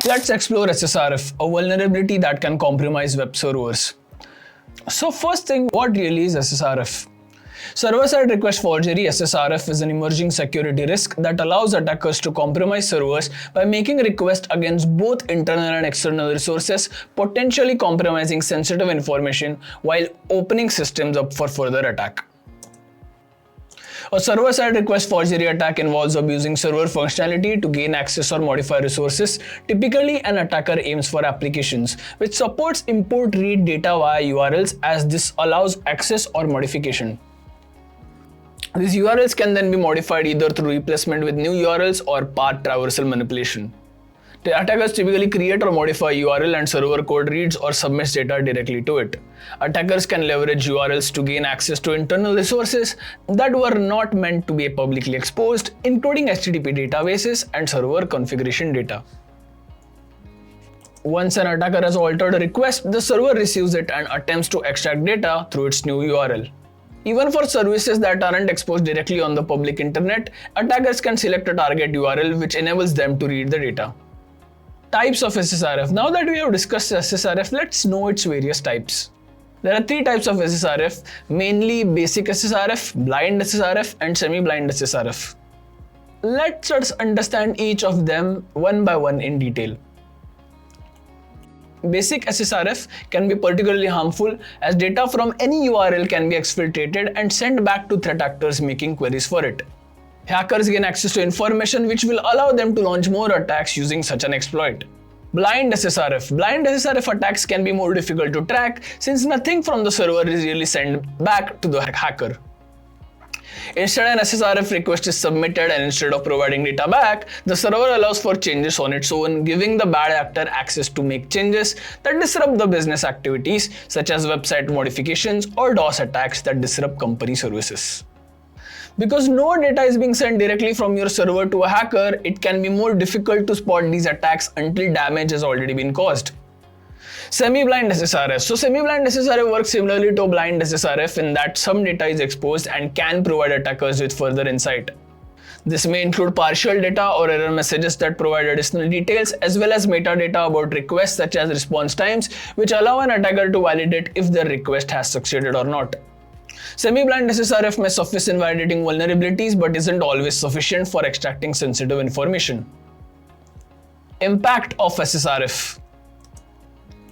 Let's explore SSRF, a vulnerability that can compromise web servers. So first thing, what really is SSRF? Server-Side Request Forgery (SSRF) is an emerging security risk that allows attackers to compromise servers by making requests against both internal and external resources, potentially compromising sensitive information while opening systems up for further attack. A server-side request forgery attack involves abusing server functionality to gain access or modify resources. Typically, an attacker aims for applications which supports import-read data via URLs, as this allows access or modification. These URLs can then be modified either through replacement with new URLs or path traversal manipulation. The attackers typically create or modify URL and server code reads or submits data directly to it. Attackers can leverage URLs to gain access to internal resources that were not meant to be publicly exposed, including HTTP databases and server configuration data. Once an attacker has altered a request, the server receives it and attempts to extract data through its new URL. Even for services that aren't exposed directly on the public internet, attackers can select a target URL which enables them to read the data. Types of SSRF. Now that we have discussed SSRF, let's know its various types. There are three types of SSRF, mainly basic SSRF, blind SSRF, and semi-blind SSRF. Let's understand each of them one by one in detail. Basic SSRF can be particularly harmful as data from any URL can be exfiltrated and sent back to threat actors making queries for it. Hackers gain access to information which will allow them to launch more attacks using such an exploit. Blind SSRF. Blind SSRF attacks can be more difficult to track since nothing from the server is really sent back to the hacker. Instead, an SSRF request is submitted, and instead of providing data back, the server allows for changes on its own, giving the bad actor access to make changes that disrupt the business activities, such as website modifications or DOS attacks that disrupt company services. Because no data is being sent directly from your server to a hacker, it can be more difficult to spot these attacks until damage has already been caused. Semi-blind SSRF. So semi-blind SSRF works similarly to blind SSRF in that some data is exposed and can provide attackers with further insight. This may include partial data or error messages that provide additional details, as well as metadata about requests such as response times, which allow an attacker to validate if their request has succeeded or not. Semi-blind SSRF may suffice in validating vulnerabilities but isn't always sufficient for extracting sensitive information. Impact of SSRF.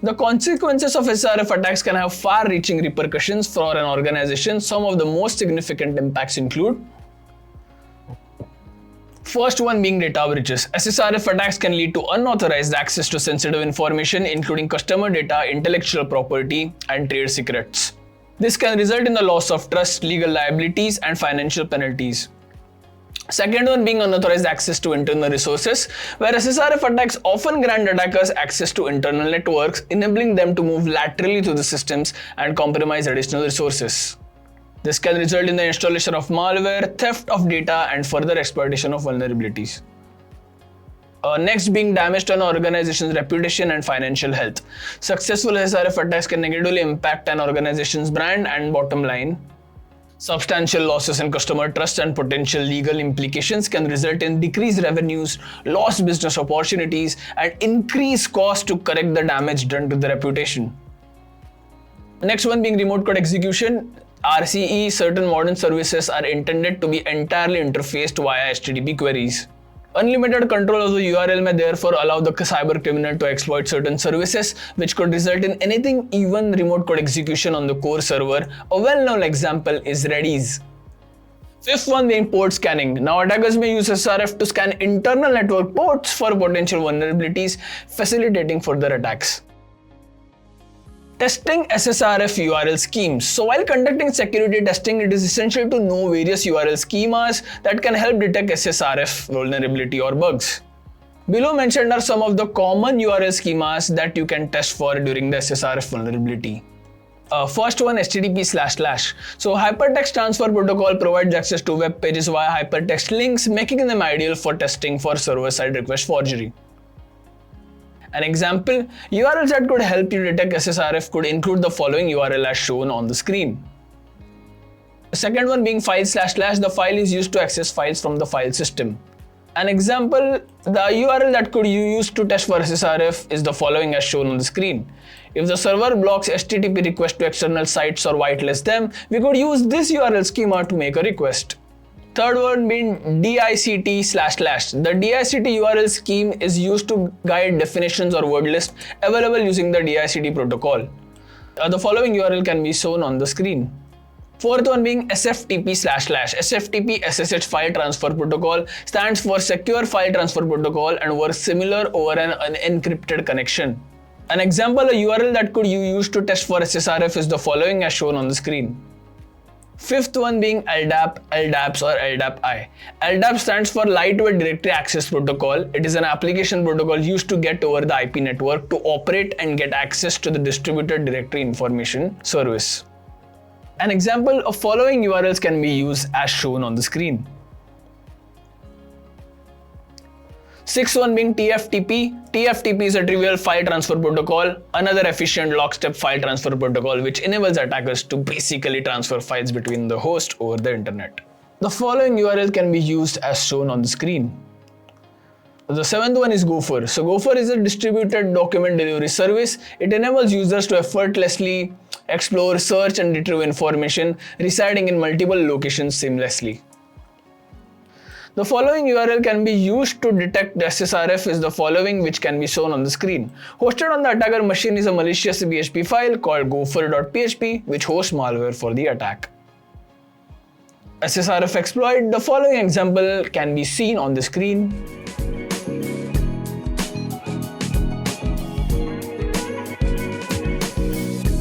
The consequences of SSRF attacks can have far-reaching repercussions for an organization. Some of the most significant impacts include: first one being data breaches. SSRF attacks can lead to unauthorized access to sensitive information, including customer data, intellectual property, and trade secrets. This can result in the loss of trust, legal liabilities, and financial penalties. Second one being unauthorized access to internal resources, where SSRF attacks often grant attackers access to internal networks, enabling them to move laterally through the systems and compromise additional resources. This can result in the installation of malware, theft of data, and further exploitation of vulnerabilities. Next being damage to an organization's reputation and financial health. Successful SSRF attacks can negatively impact an organization's brand and bottom line. Substantial losses in customer trust and potential legal implications can result in decreased revenues, lost business opportunities, and increased costs to correct the damage done to the reputation. Next one being remote code execution. RCE, certain modern services are intended to be entirely interfaced via HTTP queries. Unlimited control of the URL may therefore allow the cyber criminal to exploit certain services, which could result in anything, even remote code execution on the core server. A well-known example is Redis. Fifth one being port scanning. Now attackers may use SSRF to scan internal network ports for potential vulnerabilities, facilitating further attacks. Testing SSRF URL schemes. So while conducting security testing, it is essential to know various URL schemas that can help detect SSRF vulnerability or bugs. Below mentioned are some of the common URL schemas that you can test for during the SSRF vulnerability. First one, HTTP//. So Hypertext Transfer Protocol provides access to web pages via hypertext links, making them ideal for testing for server-side request forgery. An example, URLs that could help you detect SSRF could include the following URL as shown on the screen. The second one being file//. The file is used to access files from the file system. An example, the URL that could you use to test for SSRF is the following as shown on the screen. If the server blocks HTTP requests to external sites or whitelists them, we could use this URL schema to make a request. Third one being DICT//. The DICT URL scheme is used to guide definitions or word lists available using the DICT protocol. The following URL can be shown on the screen. Fourth one being SFTP//. SFTP SSH File Transfer Protocol stands for Secure File Transfer Protocol and works similar over an unencrypted connection. An example, a URL that could you use to test for SSRF is the following as shown on the screen. Fifth one being LDAP, LDAPs or LDAP-I. LDAP stands for Lightweight Directory Access Protocol. It is an application protocol used to get over the IP network to operate and get access to the distributed directory information service. An example of following URLs can be used as shown on the screen. Sixth one being TFTP. TFTP is a trivial file transfer protocol, another efficient lockstep file transfer protocol which enables attackers to basically transfer files between the host over the internet. The following URL can be used as shown on the screen. The seventh one is Gopher. So Gopher is a distributed document delivery service. It enables users to effortlessly explore, search and retrieve information residing in multiple locations seamlessly. The following URL can be used to detect the SSRF is the following which can be shown on the screen. Hosted on the attacker machine is a malicious PHP file called gopher.php which hosts malware for the attack. SSRF exploit, the following example can be seen on the screen.